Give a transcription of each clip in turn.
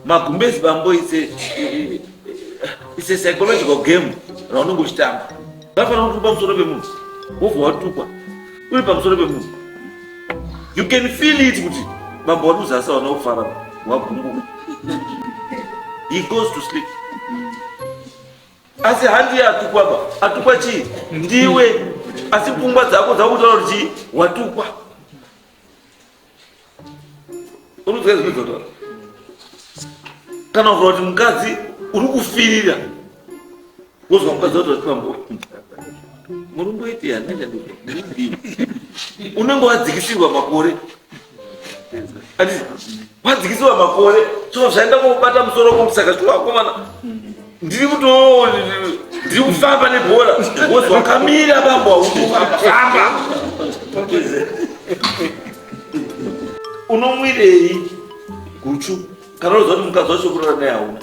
Magumbezi bambo it's a psychological game. Raunongo chitamba. Ngafana kuti pamusoro pemunhu. Wobva watukwa. Uri pamusoro pemunhu. You can feel it kuti bambo waduzasa wana kufara wagumbuka. He goes to sleep. Asi handi atukwa ba. Atukwa chi? Ndiwe. Asi pfungwa dzako dzakutaura kuti watukwa. Unozwa zvinotaura. Kana kuti mukadzi uri kufirira. Wozwa mukadzi wati pambo. Murumboiti yanaita ndiko. Unenge wadzikisirwa makore. Ati wadzikisirwa makore, so zvaenda kubata musoro kumusaka twakomana. Ndiri kufamba nebhora. Wozwa wakamira bambo ukufamba. Unomwirei guchu. Kana uzwa kuti mukadzi wacho kurara naye hauna.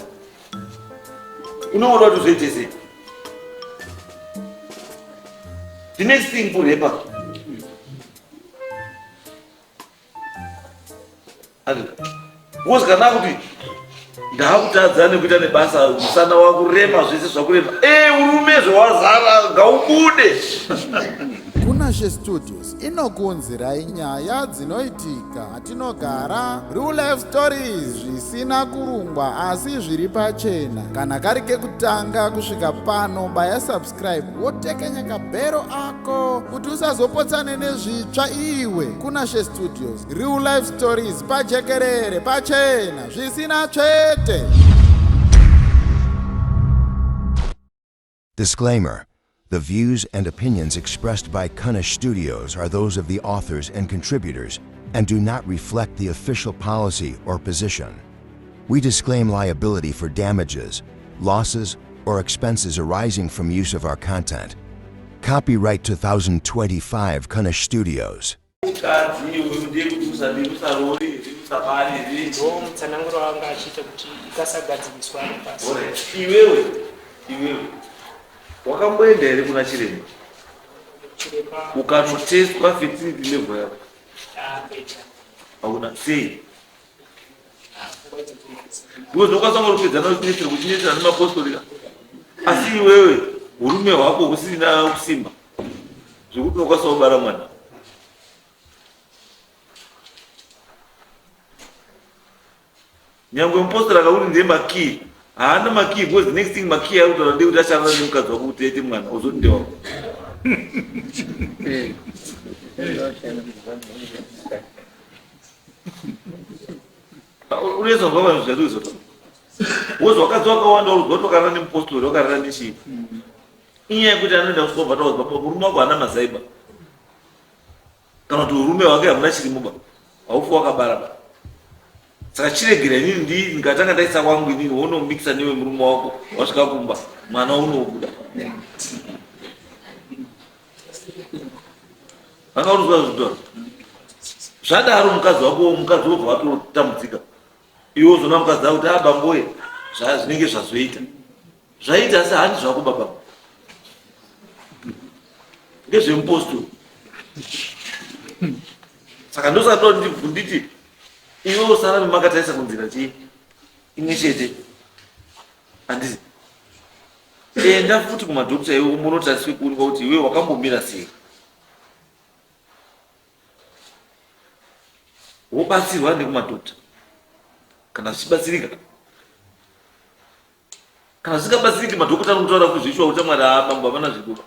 Unoona kuti uzoite sei? The next thing kureba. Wozwa kana kuti ndakutadza nekuita nebasa musana wakurema zvese zvakurema. Urume zvawazara ngaubude. Kunashe Studios inokuunzirai nyaya dzinoitika atinogara, real life stories zvisina kurungwa asi zviri pachena. Kana kari kekutanga kusvika pano, baya subscribe wotekenya kabhero ako kuti usazopotsane nezvitsva iwe. Kunashe Studios, real life stories pajekerere pachena zvisina tsvete. Disclaimer. The views and opinions expressed by Kunish Studios are those of the authors and contributors and do not reflect the official policy or position. We disclaim liability for damages, losses, or expenses arising from use of our content. Copyright 2025 Kunish Studios. Wakamboenda here kuna chiremba? Ukanotestwa fertility level yako? Hauna sei? Because ukasanga uripedzana kuchinetera nemapostorika. Asi iwewe urume hwako husina kusimba. Zvekuti ukasaobara mwana. Nyangwe mupostora akauri ndiye makii. Haana makii, because the next thing makii yautaura ndekuti achava nemukadzi wako kuti ete mwana uzoti ndewako. Unezwa ngoma zvadu izvo. Wozwa wakadzi wakawanda urikutokana nemupostori wakarara nechii. Inyaya yekuti anoenda kusobva taudzwa murume wako haana mazaiba. Kana kuti urume wake hamuna chirimuba. Haufi wakabara ba. Saka chiregerera inini ndikatanga ndaisa kwangu inini wounomikisa newe murume wako wasvika kumba mwana unobuda. Vakauruzwa zvidoro. Zvadaro mukadzi wobva watotambudzika. Iwe wozona mukadzi wako kuti bamboye zvinenge zvazoita. Zvaita asi handi zvako baba. Ngezvemupostori. Saka ndosati nditi iwe usara nemakataisa kunzira chii imwe chete handisi enda futi kumadhokita iwe munotariswe kuonekwa kuti iwe wakambomira sei, wobatsirwa nekumadhokita kana zvichibatsirika. Kana zvisingabatsiriki madhokita anokutaura kuzvishwa kuti mwari bambo havana zviduka.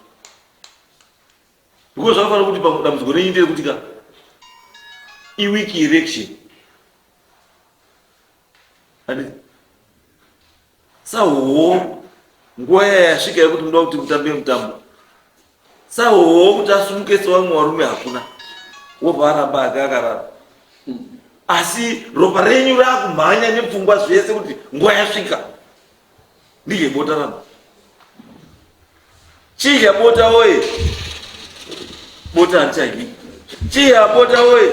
Ndiko zvakafanira kuti dambudziko renyu nderekutika iwiki erection. Sawo nguva yasvika yekuti munoda kuti mutambe mutambo. Sawo kuti asumukese wamwe warume hakuna. Wobva aramba akakarara. Asi ropa renyu rakumhanya nepfungwa zvese kuti nguva yasvika. Ndike bota ramba. Chidya bota oye. Bota harichadyi. Chidya bota oye.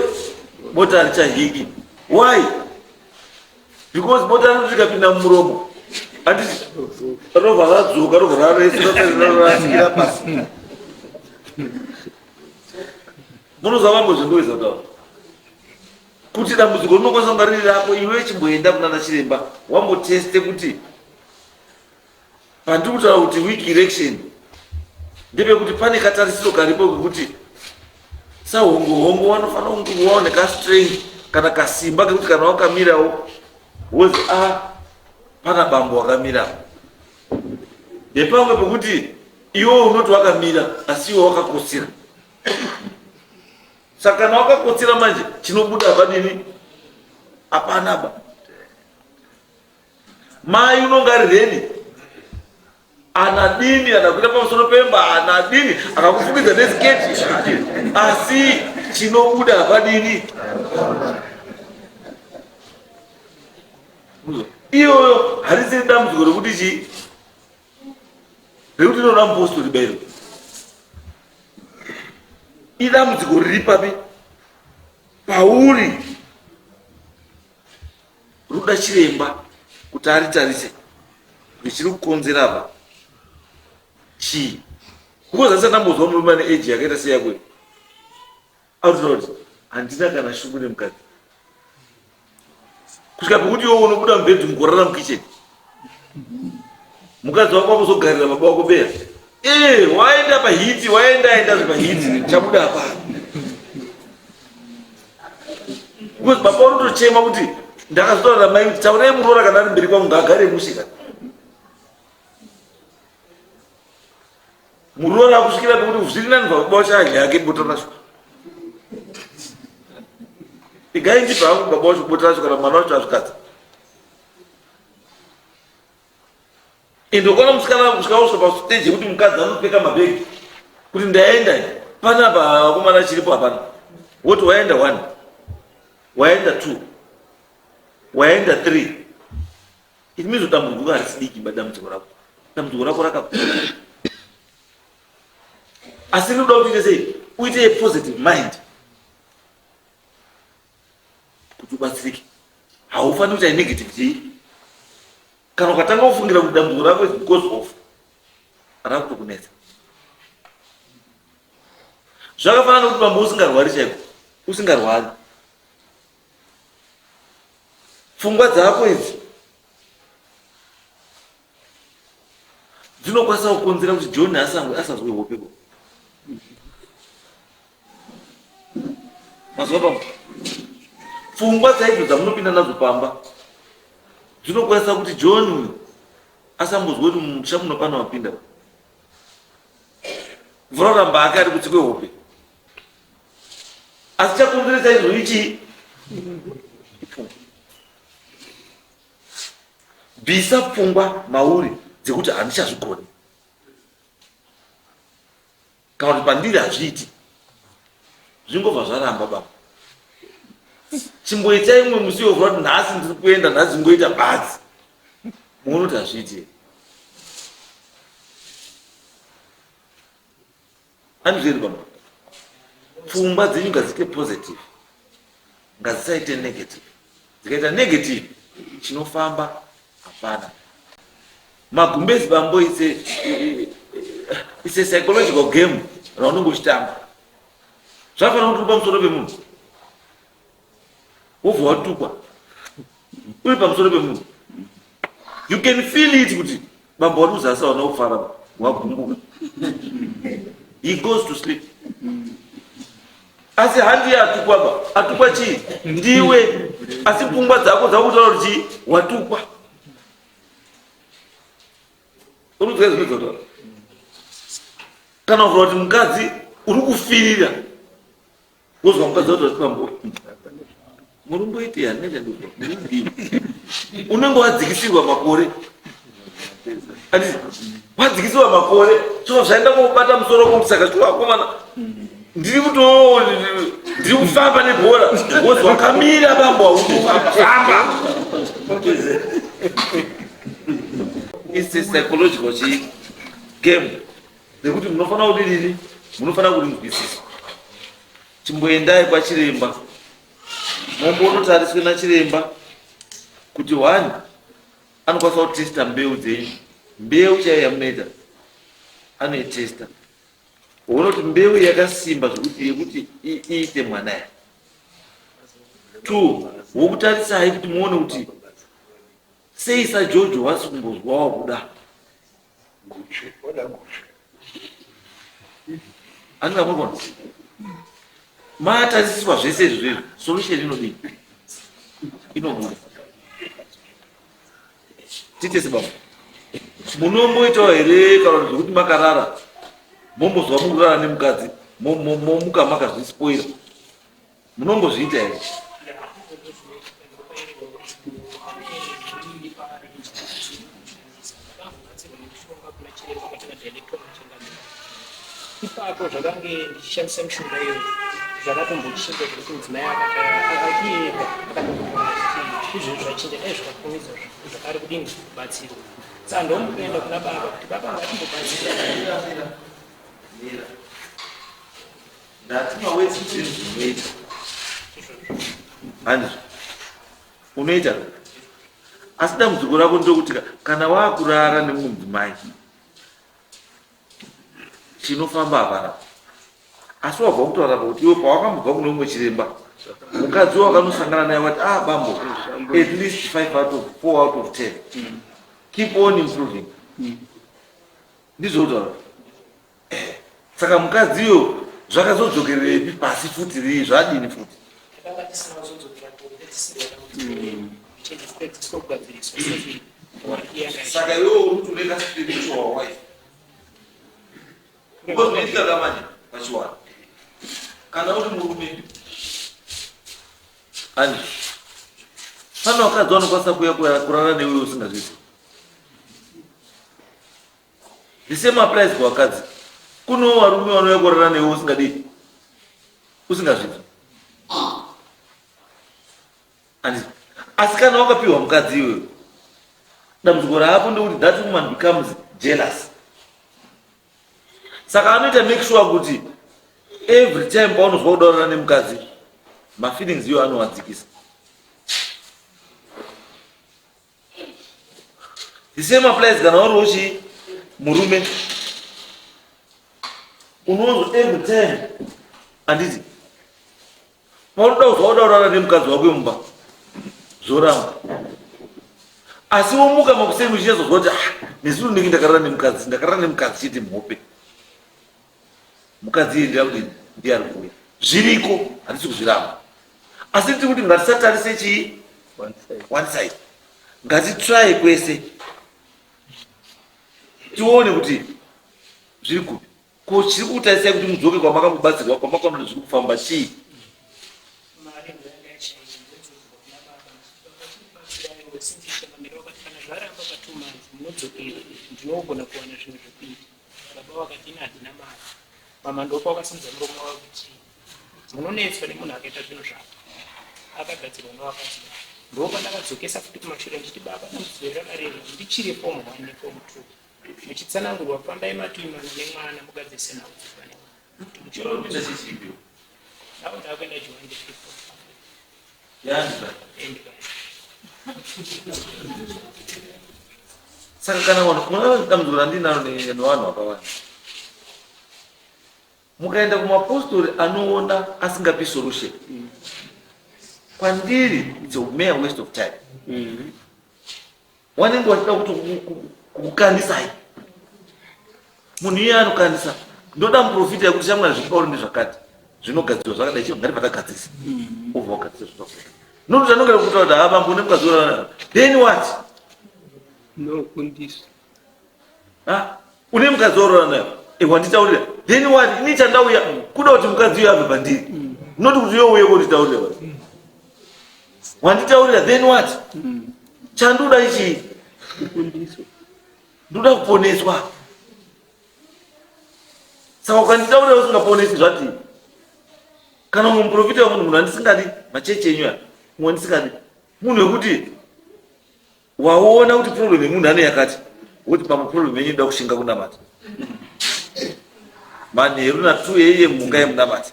Bota harichadyi. Why? Because bota rikapinda mumuromo. Handiti robva radzoka robva rarasikira pasi. Munozwa mambo zvinoizva kutaura. kuti dambudziko rinokwanisa kunga riri rapo, iwe chimboenda kunana chiremba wamboteste kuti pandiri kutaura kuti weak erection ndepekuti pane katarisiro karipo kekuti sahongohongo wanofanira kunge waone kastrength kana kasimba kekuti kana wakamirawo wozi pana bambo wakamirawo. Nepamwe pekuti iwe unoti wakamira asi iwe wakakotsira. Saka kana wakakotsira manje chinobuda padini? Hapana ba. Mai unonga ari reni. Anadini anakuita pamusoro pemba, anadini akakufukidza nesiketi, asi chinobuda padini? Iyoyo harisiri dambudziko rekuti chii? Rekuti inoda mupostori bairo. Idambudziko riri papi? Pauri ruda chiremba kuti aritarise kuti chiri kukonzera apa chii. Kukozasa ndambozwa murume ane eji yakaita seyako autaura kuti handina kana shungu nemukadzi, kusvika pekuti iwe unobuda mubhedhi mukorara mukicheni, mukadzi wako wakuzogarira baba wako beya, waenda pahiti, waenda pahiti, chabuda apa. Because baba unotochema kuti ndakazotaura namai kuti taurai muroora kana ari mberi kwangu ngaagare mushika. Muroora akusvikira pekuti zviri nani baba wacho adya yake bota racho. Igai ndipa hangu baba wacho bota racho kana mwana wacho asvikadza. Indokona musikana kusvika pastage yekuti mukadzi anopfeka mabhegi kuti ndaenda panapa vakomana chiripo hapana. Woti waenda 1, waenda 2, waenda 3. It means dambudziko harisidiki badambudziko rako. Dambudziko rako rakakura. Asi rinoda kuti sei uite a positive mind kuti ubatsirike. Haufaniri kuita negative chii. Kana ukatanga kufungira kuti dambudziko rako is because of rakutokunetsa. Zvakafanana nokuti bambo usingarwari chaiko, usingarwari. Pfungwa dzako idzi dzinokwanisa kukonzera kuti John asazwe hope. Mazwa pamba. Pfungwa dzaidzo dzamunopinda nadzo pamba dzinokwanisa kuti John asambozwe kuti musha munopana wapinda. Mvura ramba ake ari kutsikwe hope. Asi chakonzeresa izvo ichi ipfungwa. Bvisa pfungwa mauri dzekuti handichazvigoni. Kana kuti pandiri hazviiti. Zvingobva zvaramba baba. Chimboitai imwe musi wovhura kuti nhasi ndiri kuenda, nhasi ngoita badzi. Munoti hazviiti. Andizviri baba. Pfungwa dzenyu ngadziite positive. Ngadzisaite negative. Dzikaita negative chinofamba hapana. Magumbezi bambo it's a psychological game raunenge uchitamba. Zvakafanana kuti uri pamusoro pemunhu wobva watukwa uri pamusoro pemunhu, you can feel it kuti bambo wari kuzasa wana kufara wagumbuka, he goes to sleep. Asi handi atukwa ba, atukwa chii? Ndiwe. Asi pfungwa dzako dzakutaura kuti chii? Watukwa. Unoziva zvinozotaura. Kana kuti mukadzi uri kufirira wozwa mukadzi wati bambo murumboiti yanenge ndiri unenge wadzikisirwa makore. Wadzikisirwa makore zvino zvaenda kubata musoro kuti saka chikakomana ndiri kufamba nebhora wozwa wakamira bambo ukufamba. It's a psychological game. Nekuti munofanira kudini, munofanira kurinzwisisa. Chimboendai kwachiremba, mombonotariswe nachiremba kuti 1 anokwanisa kutesta mbeu dzenyu. Mbeu chaiyo yamunoita anoitesta. Uona kuti mbeu yakasimba zvekuti iite mwana. 2 wokutarisai kuti muone kuti sei sajojo wasi kumbozwawo kuda andingamukona matarisiswa zvese izvozvo solution inodii inobuda titese baba munomboitawo here kana zvokuti makarara mombozwa mukurara nemukadzi momuka makazvispoira munombozviita here ipapo zvakange ndichishandisa mishonga iyo zvakatombochinja kuti mudzimai akatienda izvozvo zvachinja dai zvikakumidza zvakare kudini kubatsirwa saka ndomukuenda kuna baba kuti baba ngatimbobatsira ndatimawedzi zvinhu zvinoita handizvo unoita asi dambudziko rako ndokuti kana waakurara nemudzimai chinofamba hapana asi wabva kutaura kuti iwe pawakambobva kuno umwe chiremba mukadzi wakanosangana naye wati bambo at least 5 out of 4 out of 10 keep on improving ndizvotaura saka mukadziyo zvakazodzokererepi pasi futi rii zvadini futi saka iwewo uri kutoneka spiritual wife ukozvinoitika kamanje pachiwana kana uri murume ani pana vakadzi vanokwanisa kuya kurara newewe usingazvizi the same applies kuvakadzi kunowo varume vanouya kurara newewe usingadii usingazvizi asi kana wakapiwa mukadzi iwewe dambudziko raapo ndekuti that woman becomes jealous saka anoita make sure kuti every time paunozwa kudaurana nemukadzi mafeelings iyo anowadzikisa the same applies kana uriwo chi murume unonzwa every time anditi paunoda kuzwa kudaurana nemukadzi wako mumba zoramba asi womuka makuseni uchizozwa kuti nezuro ndinge ndakarara nemukadzi chete mhope mukadzi iyi ndira kuti ndiari kuuya zviriko handisi kuzviramba asi tiri kuti ngatisatarise chii one side ngatitry kwese tione kuti zviri kupi ko chiri kutarisai kuti mudzoke kwamakambobatsirwa kwamakaona zviri kufamba chii ndinogona kuwana zvinhu zvekuita baba vakati ina handina mari mama ndopa wakasimudza muromo wavo kuti munonetswa nemunhu akaita zvinhu zvako akagadzirwa nevakadzi ndopa ndakadzokesa futi kumashure ndichiti baba dambudziko rakareva ndichiri fomu 1 nefomu 2 muchitsanangurwa fambai matuimano nemwana mugadzise nawo navo ndavakuenda joinde saka kana kuna dambudziko randinaro nevanhu vakawanda mukaenda kumapostori anoona asingapi solution kwandiri it's a mere waste of time wanenge wachida kuti kukanisai munhu iye anokanisa ndoda muprofita yekuti chamwana zvikauri ndezvakati zvinogadzirwa zvakadai chio ngati patagadzisa obva wagadzisa zvitofeka nokuti anongera kuta kuti havambo nemukadzora then what no kundisa une mukadzi waurora nayo wanditaurira then what ini chandauya kuda kuti mukadzi uyo abve pandiri noti kuti iyo uye kunditaurira wanditaurira then what chandoda ichi ndoda kuponeswa saka ukanditaurira usingaponesi zvati kana umwe muprofita wemunhu andisingadi machechi enyu aya umwe andisingadi munhu wekuti waona kuti problem yemunhu ane yakati kuti pamwe problem yenyu ida kushinga kunamata manheru na2 yeye munga yemunamata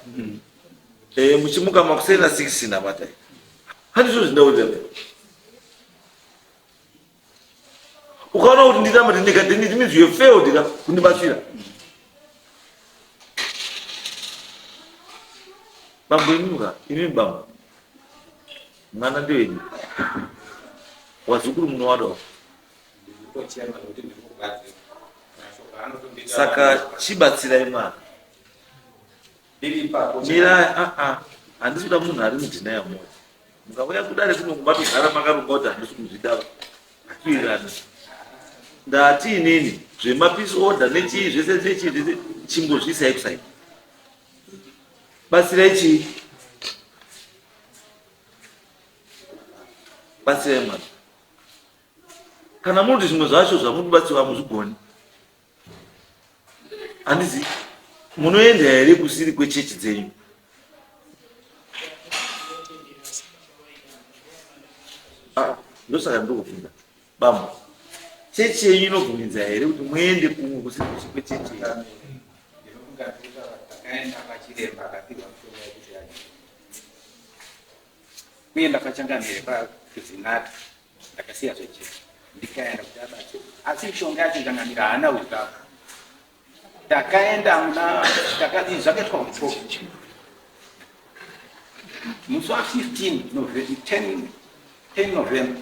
muchimuka makuseni na 6 namata handizvo zvindaurira ukaona kuti ndinamata ndikadiniti you failed kundibatsira bambo inuka inini bambo mwana ndewenyu wazukuru munowadawo saka chibatsirai mwana mira handisi kuda munhu ari mudhina yamoyo mukauya kudare kuno kubatogara makarunga kuti handisi kuzvidava akirirana ndati inini zvemapisi order nechii zvese nechii chingozvisai kusai batsirai chii batsirai mwana kana muti zvimwe zvacho zvamunobatsiwa muzvigoni handizi munoenda here kusiri kwechechi dzenyu ndosaka ndokupinda bambo chechi yenyu inobvumidza here kuti muende kumwe kusiri kwechechi uye ndakachangamire pakuzinata ndakasiya zvechechi ndikaenda kuti abate asi mishonga yacho changamira haana uzvavo takaenda muna takati zvakaitwa mutsoko musi wa15 10 November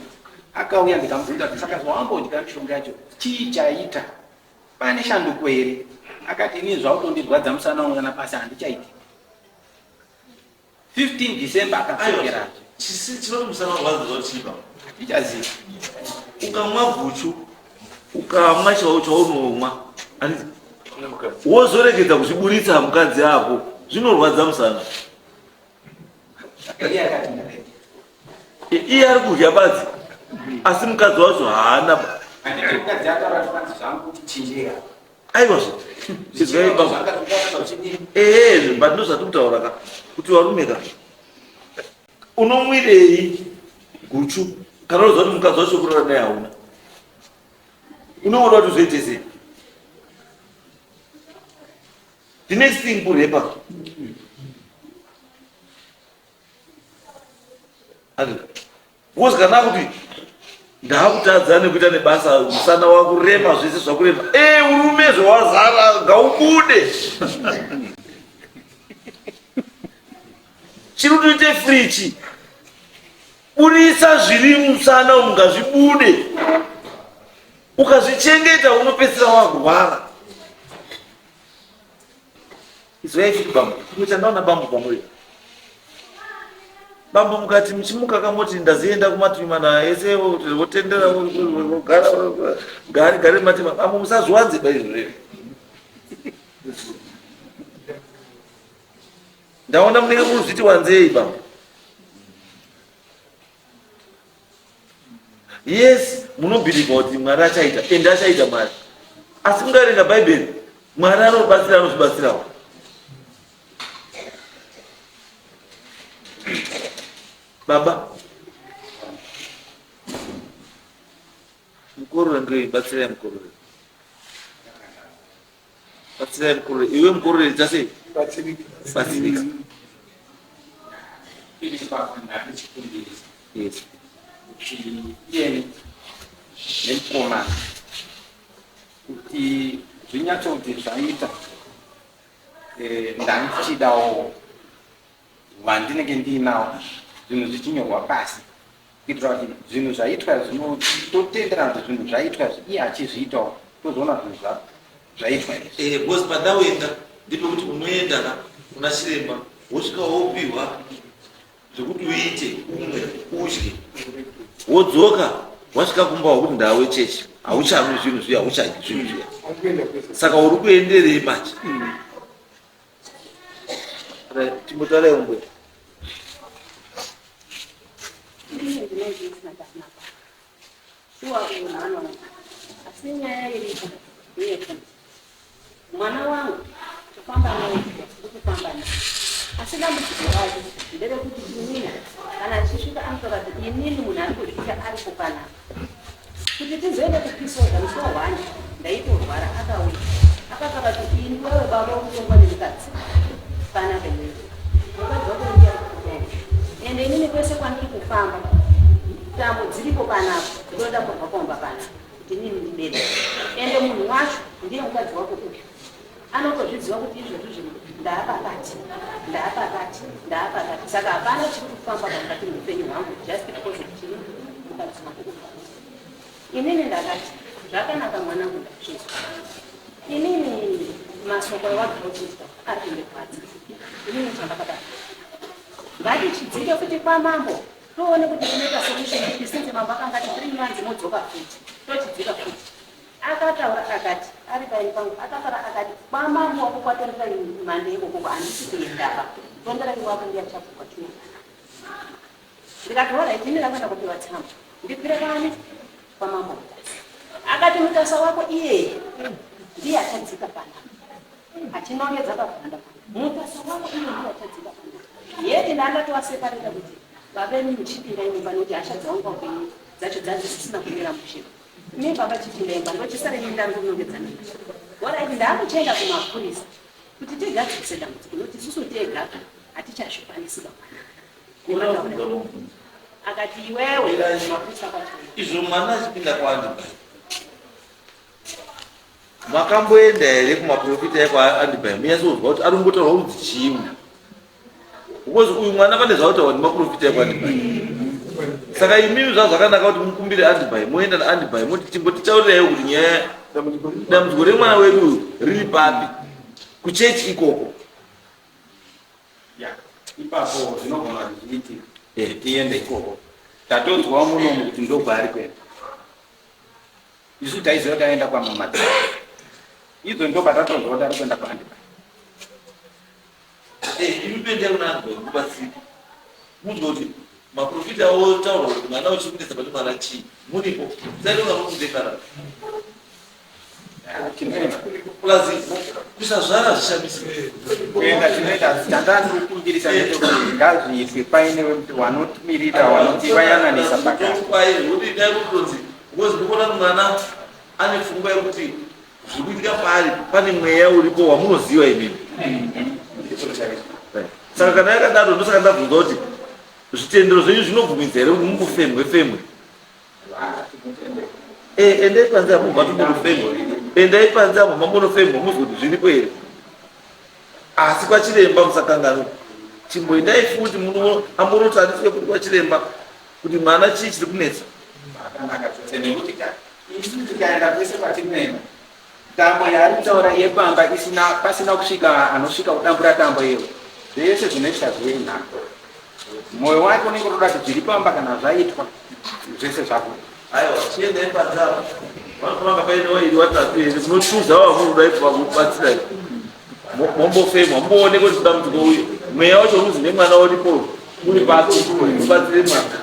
akauya ndikamubvunza kuti saka zvawambodya mishonga yacho chii chaita pane shanduko here akati inini zvautondirwadza musana wangu kana basa handichaiti 15 December akapfekera chinoti musana wazvochipa hatichaziva ukamwa guchu ukamwa chaunomwa wozoregedza kuzviburitsa mukadzi apo zvinorwadza musana iye ari kudya badzi asi mukadzi wacho haana aiwa bando zvati kutaura ka kuti warume ka unomwirei guchu kana unoziva kuti mukadzi wacho kurora naye hauna unoona kuti zvoite sei the next thing kurepa because kana kuti ndakutadza nekuita nebasa musana wakurema zvese zvakurema urume zvawazara ngaubude chiri kutoite frichi budisa zviri musana umu ngazvibude ukazvichengeta unopedzisira warwara izvaifiki bambo kuchandaona bambo pamwe bambo mukati muchimuka kamoti ndazienda kumatimana ese wotendera gari matima bambo musazviwanze baizvore ndaona munenge munozviti wanzei bambo yes munobhiliva kuti mwari achaita ende achaita mwari asi mungaerenga bhaibheri mwari anobatsira anozvibatsirawo baba mukorore ndoi batsirai mukorore batsirai mukorore iwe mukorore chase batsirika yes iye nemukomana kuti zvinyatsoti zvaita ndandichidawo vandinenge ndiinawo zvinhu zvichinyorwa pasi kuitira kuti zvinhu zvaitwa zvinototendera kuti zvinhu zvaitwa iye achizviitawo tozoona zvinhu zvaitwa because padaoenda ndipo kuti unoenda kuna chiremba wosvika wopiwa zvekuti uite umwe udye wodzoka wasvika kumba wokuti ndawe chechi hauchamwi zvinhu zviya hauchadyi zvinhu zviya saka uri kuenderei manje timotarai umbwe mwana wangu tofamba naye kufamba naye asi dambudziko racho nderekuti inini kana achisvika anotaura kuti inini munhu ari kuzvita ari kupanapa kuti tizoenda kupisoza musi wa1 ndaitorwara akauya akataura kuti ini wewe baba ukutongwa nemukadzi panapa iwewe mukadzi wako ndiye ari kukutenda ende inini kwese kwandiri kufamba tambo dziripo panapa ndoda kubva komba panapa kuti inini ndibeda ende munhu wacho ndiye mukadzi wako uyu anotozvidziva kuti izvozvo zvinhu ndaapakati saka hapana chiri kufamba pakati muupenyu hwangu just because chiri mukati makuku. Inini ndakati zvakanaka mwanangu ndazvizwa. Inini masoko ewagrochista ari kundikwadza. Inini chandakadaro ngatichidzike kuti kwamambo toone kuti tinoita solution ipi since mambo akangati 3 months modzoka futi tochidzika futi. Akataura akati ari paini pangu akataura akati kwamambo wakukwatirisa mhande ikoko handisi kuendaba tondera iwako ndiyachapuka chii. Ndikati alright ini ndakaenda kupiwa tsamba ndikwire kani kwamambo. Akati mutasa wako iye ndiye achadzika panapa achinongedza pabhanda mutasa wako iye ndiye achadzika panapa. Yeti ndandatowasepareta kuti vaveni muchipinda imba nokuti hasha dzangu paupenyu dzacho dzazisisina kumira mushiva. Ini baba chipinda ndochisare mindari kunongedzana. Alright ndakuchaenda kumapurisa kuti tigadzikise dambudziko nokuti isusu tega hatichazvikwanisi baba. Akati iwewe mapurisa kwacho izvo mwana achipinda kwaandibhai makamboenda here kumaprofita ekwaandibhai munyasozwa kuti ari kumbotaurwa kunzi chiingu because uyu mwana pane zvautaurwa nemaprofita ekwaandibhai. Saka imimi zvazvakanaka kuti mukumbire andibhai moenda naandibhai moti chimbotichauriraiwo kuti nyaya dambudziko remwana wedu uyu riri papi kuchechi ikoko. Ipapo zvinogona zvichiitika tiende ikoko tatonzwawo munomu kuti ndobva ari kwenda isu taiziva taenda kwamama idzo ndobva tatonzwa kuti ari kwenda kwaandibhai. Imipende yakunandibhai kubatsika munzwa kuti maprofita otaura kuti mwana uchikundisa pati mwana chii muripo saidonga mukudekara plazi kusazvara zvishamisi kuenda tinoita tandani kukumbirisa nechekuti ngazviitwe paine wanomirira wanoti vayananisa pakati kuti dai kutonzi because ndikuona kuti mwana ane pfungwa yekuti zvikuitika paari pane mweya uripo wamunoziva imimi. Saka kana yakadaro ndosaka ndabvunza kuti zvitendero zvenyu zvinobvumidza here kuti mukufemwe endai panze apo mubva tomurufemwe endai panze apo mamunofemwa muzwa kuti zviripo here. Asi kwachiremba musakangano chimboendai futi ambonotariswe kuti kwachiremba kuti mwana chii chiri kunetsa. tikaenda kwese kwatinoenda tambo yaari kutaura yepamba pasina kusvika anosvika kudambura tambo iyo zvese zvinoita zvoinhako mwoyo wake unenge unoda kuti zviri pamba kana zvaitwa zvese zvako. Aiwa chiendai panze apo vanofananga paine wairi watatu here munochuza wamunoda kubatsira mombofemwa mboonekwe kuti dambudziko uyu mweya wacho ruzi nemwana uripo uri pasi ubatsire mwana.